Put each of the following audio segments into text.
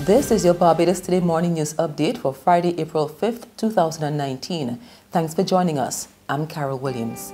This is your Barbados Today morning news update for Friday, April 5th, 2019. Thanks for joining us. I'm Carol Williams.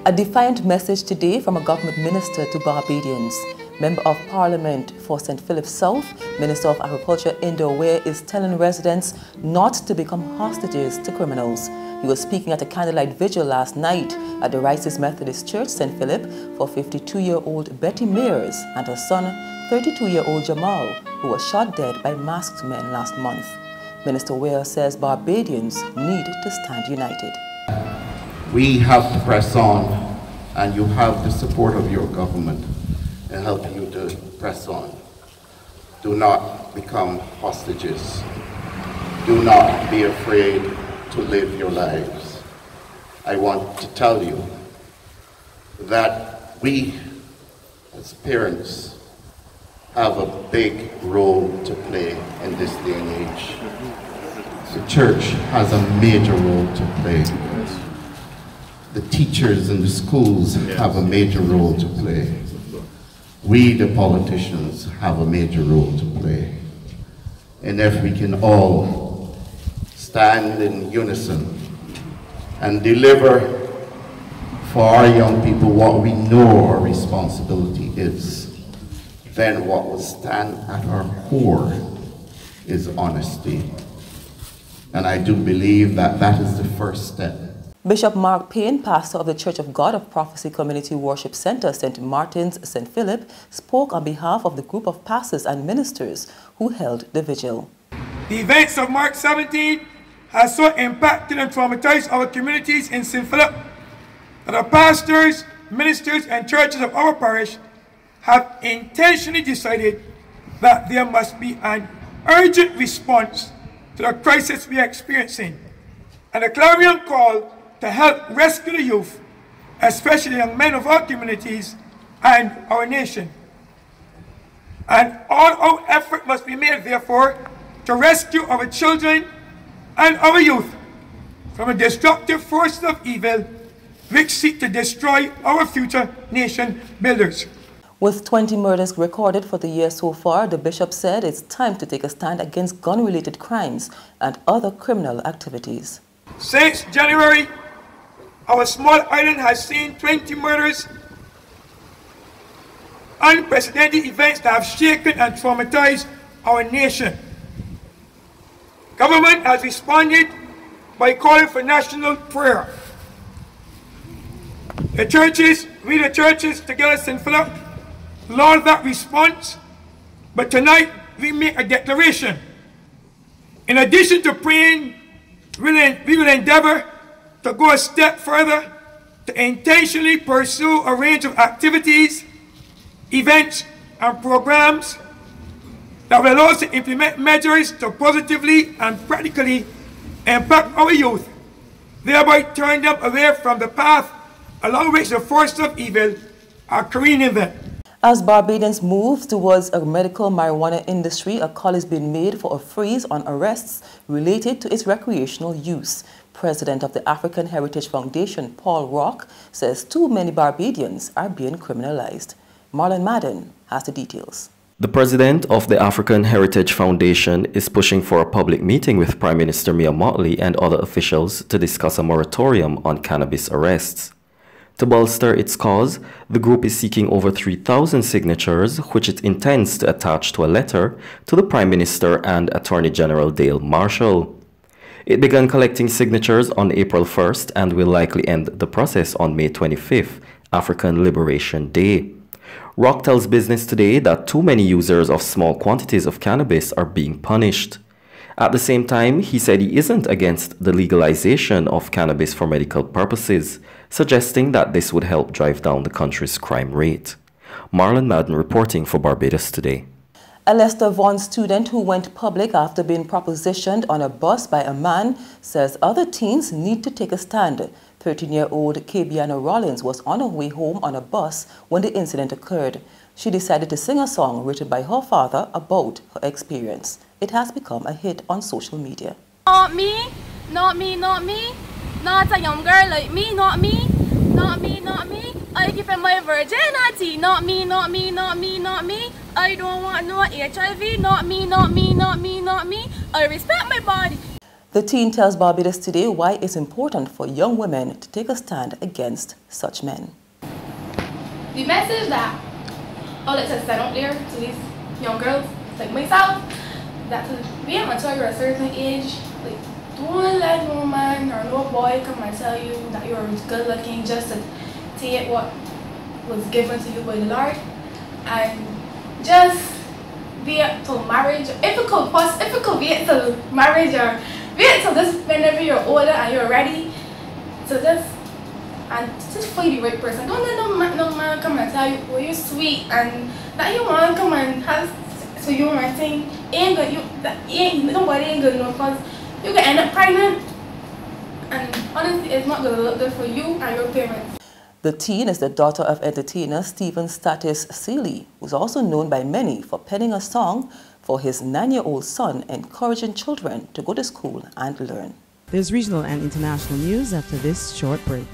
A defiant message today from a government minister to Barbadians. Member of Parliament for St. Philip South, Minister of Agriculture Indo Ware is telling residents not to become hostages to criminals. He was speaking at a candlelight vigil last night at the Rice's Methodist Church, St. Philip, for 52-year-old Betty Mears and her son, 32-year-old Jamal, who was shot dead by masked men last month. Minister Ware says Barbadians need to stand united. We have to press on, and you have the support of your government in helping you to press on. Do not become hostages. Do not be afraid to live your lives. I want to tell you that we, as parents, have a big role to play in this day and age. The church has a major role to play. The teachers in the schools have a major role to play. We, the politicians, have a major role to play. And if we can all stand in unison and deliver for our young people what we know our responsibility is, then what will stand at our core is honesty. And I do believe that that is the first step. Bishop Mark Payne, pastor of the Church of God of Prophecy Community Worship Center, St. Martin's, St. Philip, spoke on behalf of the group of pastors and ministers who held the vigil. The events of March 17 has so impacted and traumatized our communities in St. Philip that our pastors, ministers, and churches of our parish have intentionally decided that there must be an urgent response to the crisis we are experiencing, and a clarion call to help rescue the youth, especially the young men of our communities and our nation. And all our effort must be made, therefore, to rescue our children and our youth from the destructive forces of evil which seek to destroy our future nation builders. With 20 murders recorded for the year so far, the bishop said it's time to take a stand against gun-related crimes and other criminal activities. Since January, our small island has seen 20 murders, unprecedented events that have shaken and traumatized our nation. Government has responded by calling for national prayer. The churches, we the churches together, St. Philip, laud that response, but tonight we make a declaration. In addition to praying, we will endeavor to go a step further to intentionally pursue a range of activities, events, and programs that will allow us to implement measures to positively and practically impact our youth, thereby turn them away from the path along which the forces of evil are careening them. As Barbadians move towards a medical marijuana industry, a call is being made for a freeze on arrests related to its recreational use. President of the African Heritage Foundation, Paul Rock, says too many Barbadians are being criminalized. Marlon Madden has the details. The president of the African Heritage Foundation is pushing for a public meeting with Prime Minister Mia Mottley and other officials to discuss a moratorium on cannabis arrests. To bolster its cause, the group is seeking over 3,000 signatures, which it intends to attach to a letter to the Prime Minister and Attorney General Dale Marshall. It began collecting signatures on April 1st and will likely end the process on May 25th, African Liberation Day. Rock tells Business Today that too many users of small quantities of cannabis are being punished. At the same time, he said he isn't against the legalization of cannabis for medical purposes, suggesting that this would help drive down the country's crime rate. Marlon Madden reporting for Barbados Today. A Lester Vaughan student who went public after being propositioned on a bus by a man says other teens need to take a stand. 13-year-old Kabiana Rollins was on her way home on a bus when the incident occurred. She decided to sing a song written by her father about her experience. It has become a hit on social media. Not me, not me, not me. Not a young girl like me, not me, not me, not me. I give him my virginity. Not me, not me, not me, not me. I don't want no HIV, not me, not me, not me, not me. I respect my body. The teen tells Barbados Today why it's important for young women to take a stand against such men. The message that all it says send out there to these young girls, like myself, that to be until you're a certain age, like don't let no man or no boy come and tell you that you're good looking just to take what was given to you by the Lord, and just be till marriage. If it could wait till marriage, or wait till this whenever you're older and you're ready to this, and just find the right person. Don't let no man come and tell you, oh, you're sweet, and that you want to come and have so you and my thing ain't good. Nobody ain't good enough, because you can end up pregnant, and honestly, it's not gonna look good for you and your parents. The teen is the daughter of entertainer Stephen Status Seeley, who's also known by many for penning a song for his 9-year-old son, encouraging children to go to school and learn. There's regional and international news after this short break.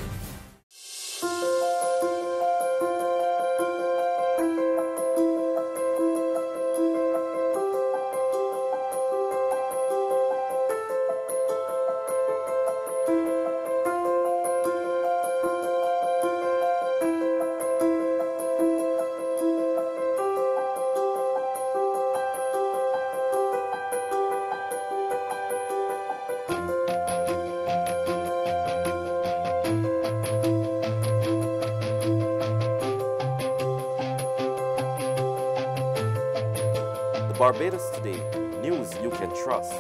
Barbados Today, news you can trust.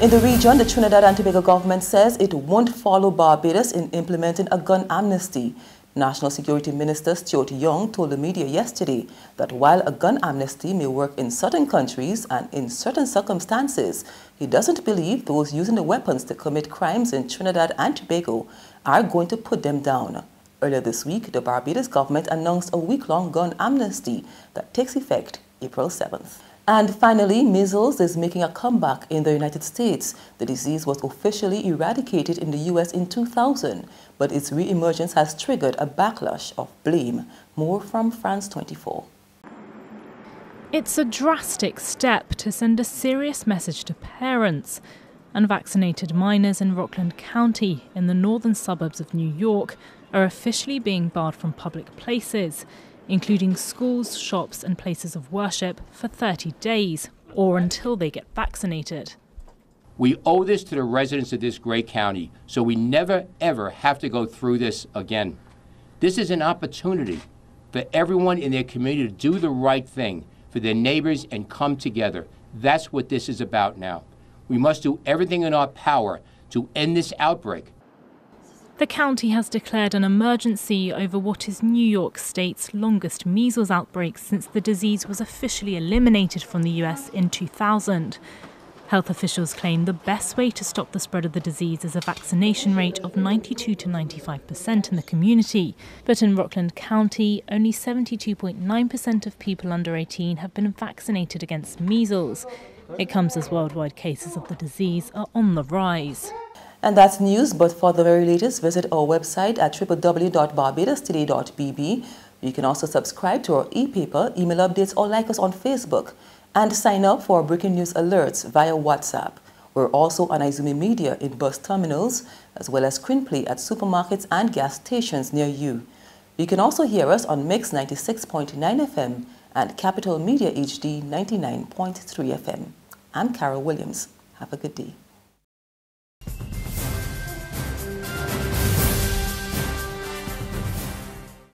In the region, the Trinidad and Tobago government says it won't follow Barbados in implementing a gun amnesty. National Security Minister Stuart Young told the media yesterday that while a gun amnesty may work in certain countries and in certain circumstances, he doesn't believe those using the weapons to commit crimes in Trinidad and Tobago are going to put them down. Earlier this week, the Barbados government announced a week-long gun amnesty that takes effect April 7th. And finally, measles is making a comeback in the United States. The disease was officially eradicated in the U.S. in 2000, but its re-emergence has triggered a backlash of blame. More from France 24. It's a drastic step to send a serious message to parents. Unvaccinated minors in Rockland County, in the northern suburbs of New York, are officially being barred from public places, including schools, shops and places of worship, for 30 days, or until they get vaccinated. We owe this to the residents of this great county, so we never, ever have to go through this again. This is an opportunity for everyone in their community to do the right thing for their neighbors and come together. That's what this is about now. We must do everything in our power to end this outbreak. The county has declared an emergency over what is New York State's longest measles outbreak since the disease was officially eliminated from the US in 2000. Health officials claim the best way to stop the spread of the disease is a vaccination rate of 92 to 95% in the community. But in Rockland County, only 72.9% of people under 18 have been vaccinated against measles. It comes as worldwide cases of the disease are on the rise. And that's news, but for the very latest, visit our website at www.barbadostoday.bb. You can also subscribe to our e-paper, email updates, or like us on Facebook. And sign up for our breaking news alerts via WhatsApp. We're also on Izumi Media in bus terminals, as well as screenplay at supermarkets and gas stations near you. You can also hear us on Mix 96.9 FM and Capital Media HD 99.3 FM. I'm Carol Williams. Have a good day.